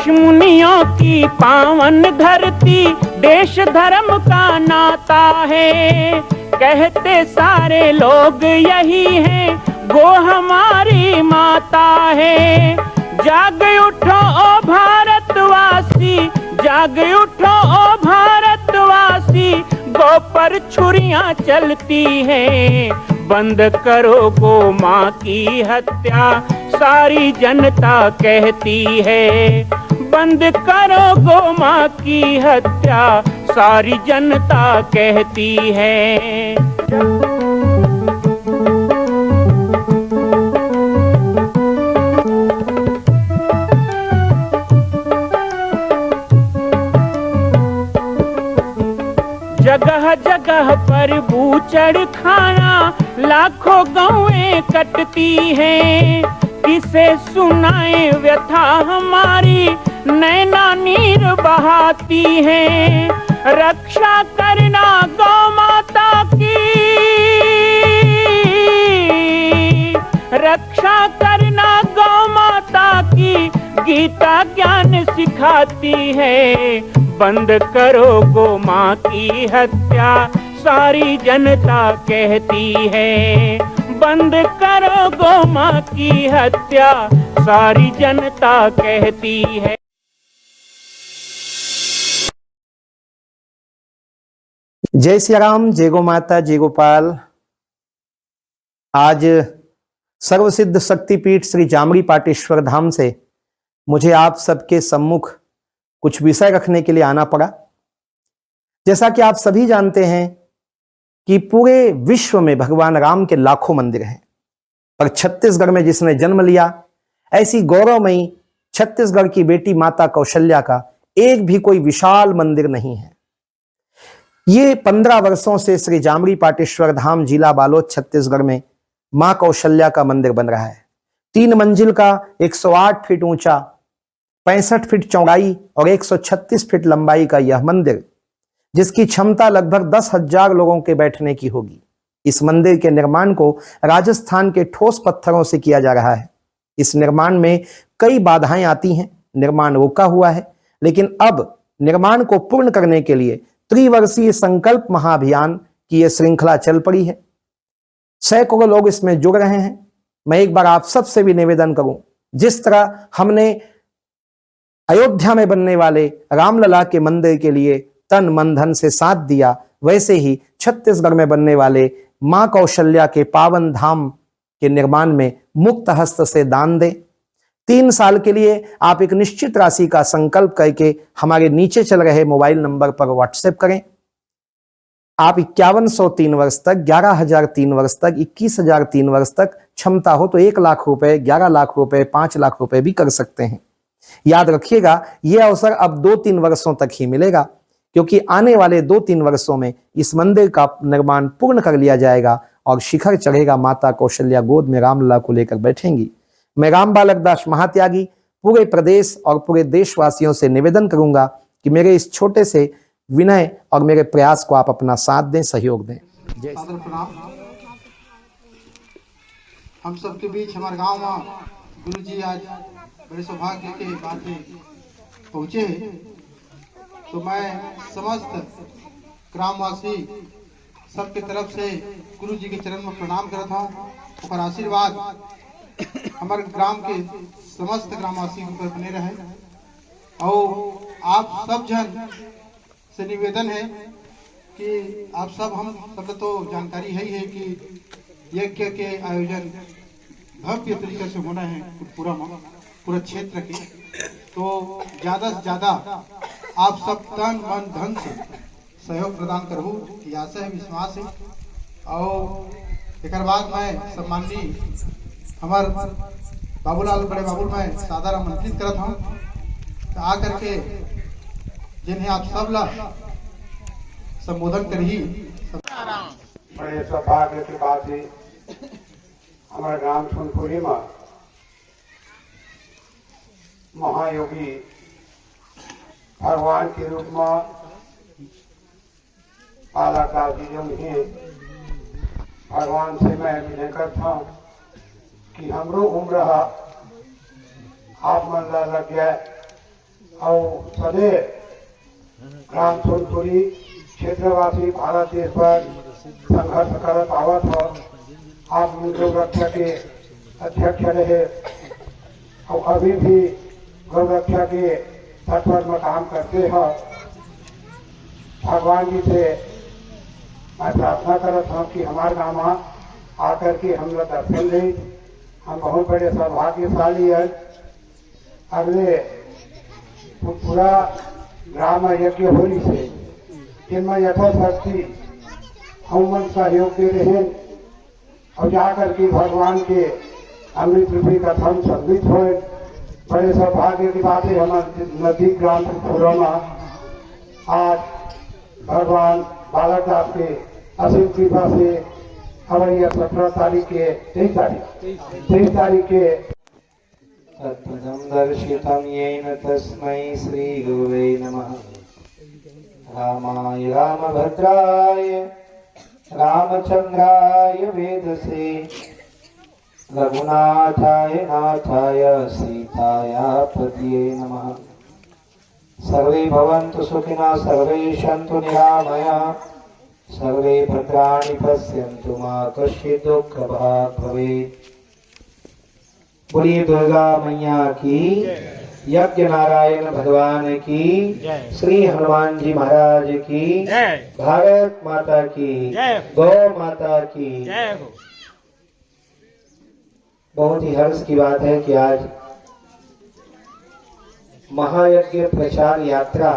ऋषि मुनियों की पावन धरती, देश धर्म का नाता है। कहते सारे लोग यही हैं, गो हमारी माता है। जाग उठो ओ भारतवासी, जाग उठो ओ भारतवासी, गो पर छुरियां चलती हैं। बंद करो गो माँ की हत्या, सारी जनता कहती है। बंद करो गो माँ की हत्या, सारी जनता कहती है। जगह जगह पर बूचड़ खाना, लाखों गौएं कटती हैं। किसे सुनाए व्यथा हमारी, नैना नीर बहाती हैं। रक्षा करना गौ माता की, रक्षा करना गौ माता की, गीता ज्ञान सिखाती है। बंद करो गो माँ की हत्या, सारी जनता कहती है। बंद करो गो माँ की हत्या, सारी जनता कहती है। जय श्री राम, जय गो माता, जय गोपाल। आज सर्वसिद्ध शक्तिपीठ श्री जामरी पाटेश्वर धाम से मुझे आप सबके सम्मुख कुछ विषय रखने के लिए आना पड़ा। जैसा कि आप सभी जानते हैं कि पूरे विश्व में भगवान राम के लाखों मंदिर हैं, पर छत्तीसगढ़ में जिसने जन्म लिया, ऐसी गौरवमयी छत्तीसगढ़ की बेटी माता कौशल्या का एक भी कोई विशाल मंदिर नहीं है। ये 15 वर्षों से श्री जामरी पाटेश्वर धाम, जिला बालोद, छत्तीसगढ़ में मां कौशल्या का मंदिर बन रहा है। 3 मंजिल का 108 फीट ऊंचा, 65 फीट चौड़ाई और 136 फीट लंबाई का यह मंदिर, जिसकी क्षमता लगभग 10,000 लोगों के बैठने की होगी। इस मंदिर के निर्माण को राजस्थान के ठोस पत्थरों से किया जा रहा है। इस निर्माण में कई बाधाएं आती हैं, निर्माण रुका हुआ है, लेकिन अब निर्माण को पूर्ण करने के लिए त्रिवर्षीय संकल्प महाअभियान की यह श्रृंखला चल पड़ी है। सैकड़ों लोग इसमें जुड़ रहे हैं। मैं एक बार आप सबसे भी निवेदन करूं, जिस तरह हमने अयोध्या में बनने वाले रामलला के मंदिर के लिए तन मन धन से साथ दिया, वैसे ही छत्तीसगढ़ में बनने वाले मां कौशल्या के पावन धाम के निर्माण में मुक्त हस्त से दान दें। 3 साल के लिए आप एक निश्चित राशि का संकल्प करके हमारे नीचे चल रहे मोबाइल नंबर पर व्हाट्सएप करें। आप 5103 वर्ष तक, 11,003 वर्ष तक, 21,003 वर्ष तक, क्षमता हो तो 1 लाख रुपए, 11 लाख रुपए, 5 लाख रुपए भी कर सकते हैं। याद रखिएगा, यह अवसर अब 2-3 वर्षों तक ही मिलेगा, क्योंकि आने वाले 2-3 वर्षों में इस मंदिर का निर्माण पूर्ण कर लिया जाएगा और शिखर चढ़ेगा। माता कौशल्या गोद में रामलला को लेकर बैठेंगी। मैं राम बालक दास महात्यागी पूरे प्रदेश और पूरे देशवासियों से निवेदन करूंगा कि मेरे इस छोटे से विनय और मेरे प्रयास को आप अपना साथ दें, सहयोग दें। जय सादर प्रणाम। हम सबके बीच हमारे गांव में गुरुजी आज बड़े सौभाग्य के बात पहुंचे हैं, तो मैं समस्त ग्रामवासी सबके तरफ से गुरुजी के चरण में प्रणाम करता हूँ। और आशीर्वाद हमारे ग्राम के समस्त ग्रामवासी पर बने रहे। और आप सब जन से निवेदन है कि आप सब, हम सब तो जानकारी है कि यज्ञ के आयोजन भव्य तरीके से होना है पूरा क्षेत्र के, तो ज्यादा से ज्यादा आप सब तन मन धन से सहयोग प्रदान करूँ कि आशा है, विश्वास है। और एक बाद मैं सम्माननीय हमारे बाबूलाल, बड़े बाबू, मैं सादर आमंत्रित करता हूँ तो आकर के जिन्हें आप सब ला संबोधन करी। बड़े सौभाग्य की बात है, हमारे ग्राम सोनपुरी में महायोगी भगवान के रूप में आलाकार जी जो है, भगवान से मैं विनय करता हूँ कि हमरो उम्र आप मन लग गया और सदैव ग्राम सोनपुरी क्षेत्रवासी भारत देश पर संघर्ष करत आवत हो। आप गौ रक्षा के अध्यक्ष रहे और अभी भी गौ रक्षा के तत्पर में काम करते हो। भगवान जी से मैं प्रार्थना करता हूँ कि हमारे गाँव आकर के हम लोग दर्शन दें। हम बहुत बड़े सौभाग्यशाली है। अगले पूरा ग्राम यज्ञ होली से जिनमें यथाशक्ति हम सहयोग दे रहे हैं और जाकर के भगवान के अमृत रूपी कथन सम्मिलित हो। बड़े सौभाग्य की बात है हमारे नजदीक ग्राम पुरोना आज भगवान बालादास के असीम कृपा से हमारी 17 तारीख के 23 तारीख के तत्पदं दर्शितं येन तस्मै श्री गुरुवे नमः। रामाय रामभद्राय रामचंद्राय वेदसे रघुनाथाय नाथाय सीताया पतये नमः। सर्वे भवन्तु सुखिनः सर्वे सन्तु निरामयाः सर्वे भद्राणि पश्यन्तु मा कश्चित् दुःखभाग् भवेत्। बोलिए दुर्गा मैया की, यज्ञ नारायण भगवान की, श्री हनुमान जी महाराज की, भारत माता की, गौ माता की। बहुत ही हर्ष की बात है कि आज महायज्ञ प्रचार यात्रा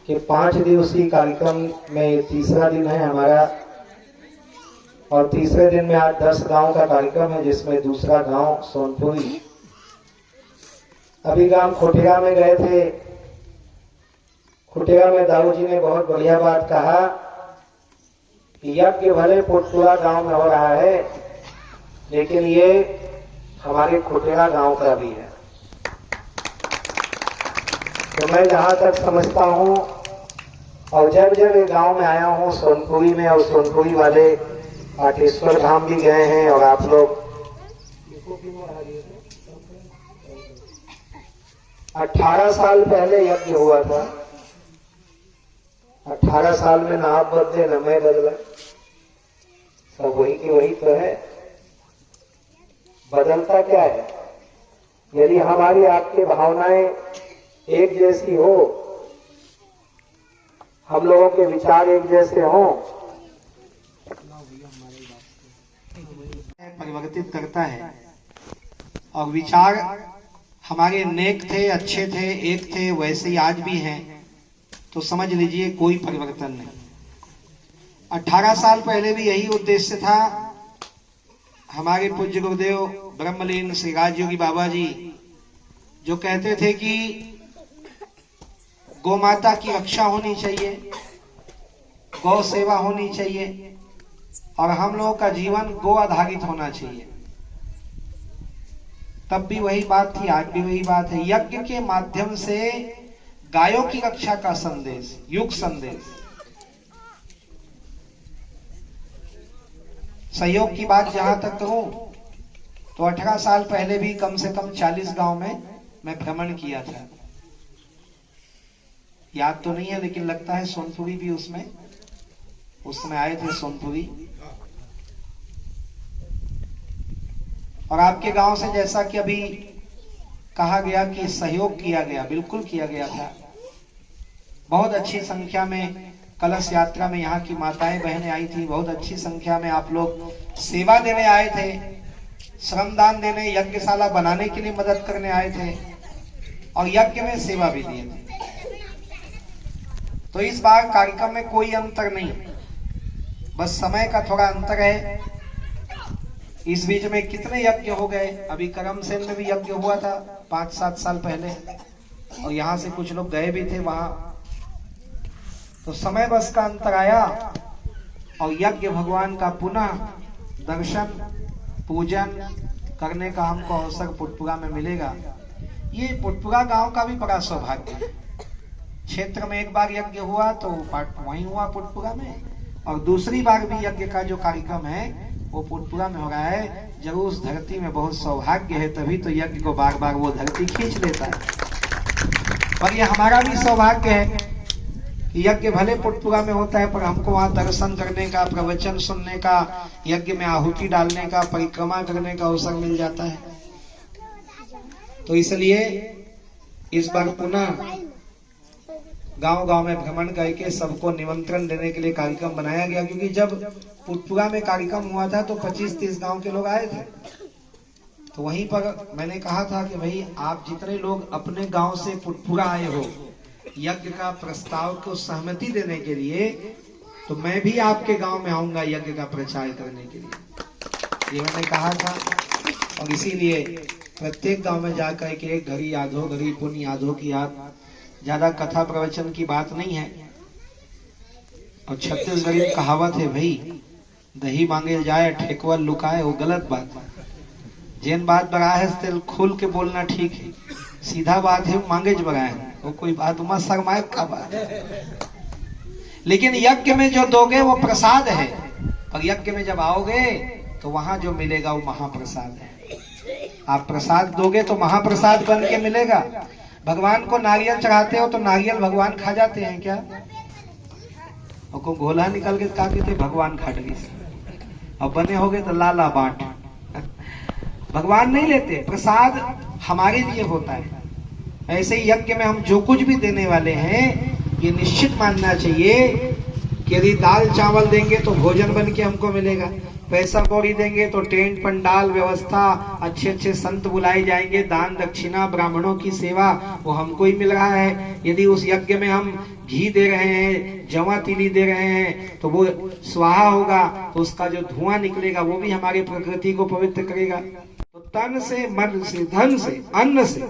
के 5 दिवसीय कार्यक्रम में तीसरा दिन है हमारा और तीसरे दिन में आज 10 गांव का कार्यक्रम है जिसमें दूसरा गांव सोनपुरी। अभी गांव खुटेगा में गए थे। खुटेगा में दाऊ जी ने बहुत बढ़िया बात कहा कि यज्ञ भले पुटपुरा गांव में हो रहा है लेकिन ये हमारे खुटेगा गांव का भी है। तो मैं जहां तक समझता हूं और जब जब ये गांव में आया हूं सोनपुरी में और सोनपुरी वाले पाटेश्वर धाम भी गए हैं और आप लोग 18 साल पहले यज्ञ हुआ था। 18 साल में ना आप बदले न मैं बदला, सब वही की वही तो है। बदलता क्या है? यदि हमारी आपकी भावनाएं एक जैसी हो, हम लोगों के विचार एक जैसे हों, परिवर्तित करता है और विचार हमारे नेक थे, अच्छे थे, एक थे, वैसे ही आज भी हैं, तो समझ लीजिए कोई परिवर्तन नहीं। 18 साल पहले भी यही उद्देश्य था। हमारे पूज्य गुरुदेव ब्रह्मलीन श्री राजयोगी बाबा जी जो कहते थे कि गौ माता की रक्षा होनी चाहिए, गौ सेवा होनी चाहिए और हम लोगों का जीवन गो आधारित होना चाहिए। तब भी वही बात थी, आज भी वही बात है। यज्ञ के माध्यम से गायों की रक्षा का संदेश, युग संदेश। सहयोग की बात जहां तक करूं तो 18 साल पहले भी कम से कम 40 गांव में मैं भ्रमण किया था। याद तो नहीं है लेकिन लगता है सोनपुरी भी उसमें उस समय आए थे सोनपुरी। और आपके गांव से जैसा कि अभी कहा गया कि सहयोग किया गया, बिल्कुल किया गया था। बहुत अच्छी संख्या में कलश यात्रा में यहाँ की माताएं बहनें आई थी। बहुत अच्छी संख्या में आप लोग सेवा देने आए थे, श्रमदान देने, यज्ञशाला बनाने के लिए मदद करने आए थे और यज्ञ में सेवा भी दिए थे। तो इस बार कार्यक्रम में कोई अंतर नहीं, बस समय का थोड़ा अंतर है। इस बीच में कितने यज्ञ हो गए। अभी करमसेन में भी यज्ञ हुआ था 5-7 साल पहले और यहाँ से कुछ लोग गए भी थे वहां। तो समय बस का अंतर आया और यज्ञ भगवान का पुनः दर्शन पूजन करने का हमको अवसर पुटपुरा में मिलेगा। ये पुटपुरा गांव का भी बड़ा सौभाग्य है। क्षेत्र में एक बार यज्ञ हुआ तो वहीं हुआ पुटपुरा में, और दूसरी बार भी यज्ञ का जो कार्यक्रम है वो पुटपुरा में हो रहा है। जरूर उस धरती में बहुत सौभाग्य है, तभी तो यज्ञ को बार बार वो धरती खींच लेता है। पर ये हमारा भी सौभाग्य है कि यज्ञ भले पुटपुरा में होता है, पर हमको वहां दर्शन करने का, प्रवचन सुनने का, यज्ञ में आहुति डालने का, परिक्रमा करने का अवसर मिल जाता है। तो इसलिए इस बार पुनः गांव-गांव में भ्रमण करके सबको निमंत्रण देने के लिए कार्यक्रम बनाया गया, क्योंकि जब पुटपुरा में कार्यक्रम हुआ था तो 25-30 गांव के लोग आए थे। तो वहीं पर मैंने कहा था कि भाई आप जितने लोग अपने गांव से पुटपुरा आए हो यज्ञ का प्रस्ताव को सहमति देने के लिए, तो मैं भी आपके गांव में आऊंगा यज्ञ का प्रचार करने के लिए, ये मैंने कहा था। और इसीलिए प्रत्येक गांव में जाकर के घड़ी यादो घड़ी पुण्य यादो की याद, ज्यादा कथा प्रवचन की बात नहीं है। और छत्तीसगढ़ी में कहावत है भाई, दही मांगे जाए ठेकुआ लुकाए, वो गलत बात है। जैन बात बड़ा है तिल खोल के बोलना ठीक है, सीधा बात है मांगे बगाए, वो कोई बात उमा शर्माए का बात है। लेकिन यज्ञ में जो दोगे वो प्रसाद है, और यज्ञ में जब आओगे तो वहां जो मिलेगा वो महाप्रसाद है। आप प्रसाद दोगे तो महाप्रसाद बन के मिलेगा। भगवान को नारियल चढ़ाते हो तो नारियल भगवान खा जाते हैं क्या? और को घोला निकल के खा के भगवान खा गई, और बने होगे तो लाला बांट। भगवान नहीं लेते, प्रसाद हमारे लिए होता है। ऐसे ही यज्ञ में हम जो कुछ भी देने वाले हैं ये निश्चित मानना चाहिए कि यदि दाल चावल देंगे तो भोजन बन के हमको मिलेगा, पैसा कौड़ी देंगे तो टेंट पंडाल व्यवस्था, अच्छे अच्छे संत बुलाए जाएंगे, दान दक्षिणा ब्राह्मणों की सेवा वो हमको ही मिल रहा है। यदि उस यज्ञ में हम घी दे रहे हैं, जवा तिली दे रहे हैं तो वो स्वाहा होगा, तो उसका जो धुआं निकलेगा वो भी हमारी प्रकृति को पवित्र करेगा। तो तन से, मन से, धन से, अन्न से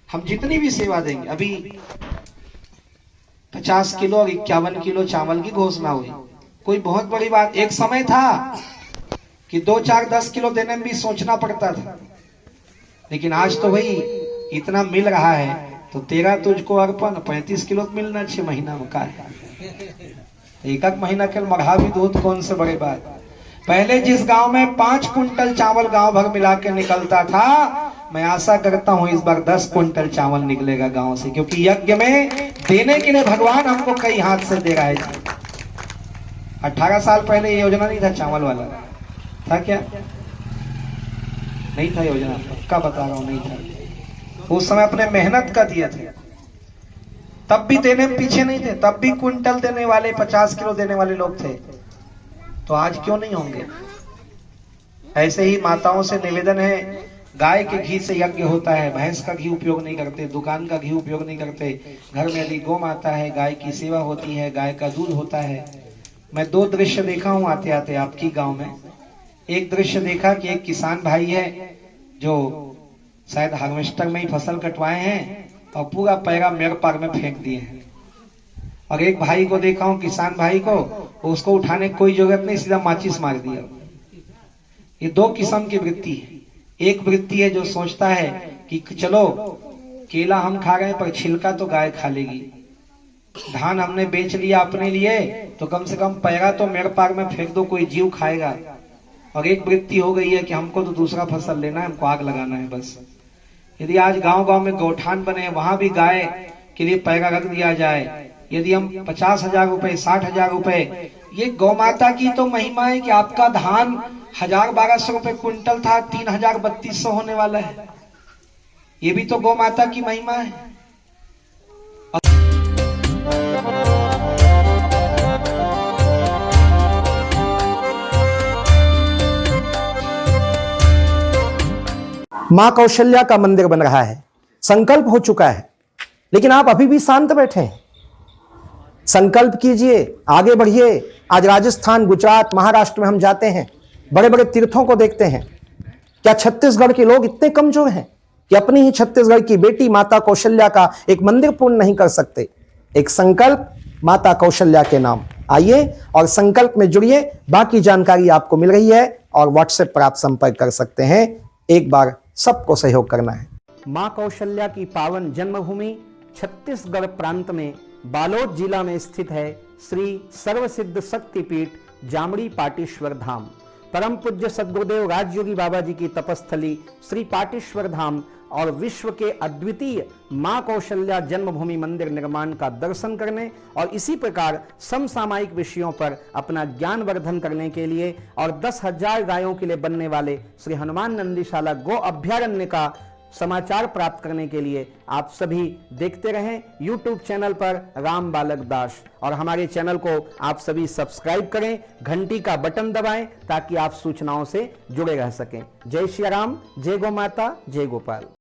हम जितनी भी सेवा देंगे, अभी 50 किलो और 51 किलो चावल की घोषणा हुई, कोई बहुत बड़ी बात। एक समय था कि 2, 4, 10 किलो देने में भी सोचना पड़ता था, लेकिन आज तो भाई इतना मिल रहा है तो तेरा तुझको अर्पण, 35 किलो मिलना 6 महीना में का है। एक महीना के मढ़ा भी दूध कौन से बड़े बात। पहले जिस गांव में 5 कुंटल चावल गांव भर मिला के निकलता था, मैं आशा करता हूं इस बार 10 कुंटल चावल निकलेगा गांव से, क्योंकि यज्ञ में देने के लिए भगवान हमको कई हाथ से दे रहा है। 18 साल पहले ये योजना नहीं था, चावल वाला था क्या? नहीं था योजना, पक्का बता रहा हूं, नहीं था। उस समय अपने मेहनत का दिए थे, तब भी देने में पीछे नहीं थे, तब भी कुंटल देने वाले, 50 किलो देने वाले लोग थे। तो आज क्यों नहीं होंगे? ऐसे ही माताओं से निवेदन है, गाय के घी से यज्ञ होता है, भैंस का घी उपयोग नहीं करते, दुकान का घी उपयोग नहीं करते। घर में यदि गौ माता है, गाय की सेवा होती है, गाय का दूध होता है। मैं 2 दृश्य देखा हूं आते आते आपकी गांव में। एक दृश्य देखा कि एक किसान भाई है जो शायद हार्वेस्टर में ही फसल कटवाए हैं और पूरा पैरा मेरे पार में फेंक दिए हैं। और एक भाई को देखा हूं, किसान भाई को, उसको उठाने की कोई जरूरत नहीं, सीधा माचिस मार दिया। ये 2 किस्म की वृत्ति है। एक वृत्ति है जो सोचता है कि चलो केला हम खा रहे हैं पर छिलका तो गाय खा लेगी, धान हमने बेच लिया अपने लिए तो कम से कम पैरा तो मेरे पार में फेंक दो, कोई जीव खाएगा। और एक वृत्ति हो गई है कि हमको तो दूसरा फसल लेना है, हमको आग लगाना है बस। यदि आज गांव-गांव में गौठान बने, वहां भी गाय के लिए पैरा रख दिया जाए, यदि हम 50,000 रुपए, 60,000 रुपए, ये गौ माता की तो महिमा है कि आपका धान 1,000-1,200 रुपए क्विंटल था, 3,000-3,200 होने वाला है। ये भी तो गौ माता की महिमा है। मां कौशल्या का मंदिर बन रहा है, संकल्प हो चुका है, लेकिन आप अभी भी शांत बैठे हैं। संकल्प कीजिए, आगे बढ़िए। आज राजस्थान, गुजरात, महाराष्ट्र में हम जाते हैं, बड़े बड़े तीर्थों को देखते हैं। क्या छत्तीसगढ़ के लोग इतने कमजोर हैं कि अपनी ही छत्तीसगढ़ की बेटी माता कौशल्या का एक मंदिर पूर्ण नहीं कर सकते? एक संकल्प माता कौशल्या के नाम। आइए और संकल्प में जुड़िए। बाकी जानकारी आपको मिल रही है और व्हाट्सएप पर आप संपर्क कर सकते हैं। एक बार सबको सहयोग करना है। मां कौशल्या की पावन जन्मभूमि छत्तीसगढ़ प्रांत में बालोद जिला में स्थित है श्री सर्वसिद्ध शक्तिपीठ जामड़ी पाटेश्वर धाम। परम पूज्य सद्गुरुदेव राजयोगी बाबा जी की तपस्थली श्री पाटेश्वर धाम और विश्व के अद्वितीय मां कौशल्या जन्मभूमि मंदिर निर्माण का दर्शन करने और इसी प्रकार समसामयिक विषयों पर अपना ज्ञानवर्धन करने के लिए और 10,000 गायों के लिए बनने वाले श्री हनुमान नंदीशाला गो अभ्यारण्य का समाचार प्राप्त करने के लिए आप सभी देखते रहें YouTube चैनल पर राम बालक दास, और हमारे चैनल को आप सभी सब्सक्राइब करें, घंटी का बटन दबाएं ताकि आप सूचनाओं से जुड़े रह सकें। जय श्री राम, जय गौ माता, जय गोपाल।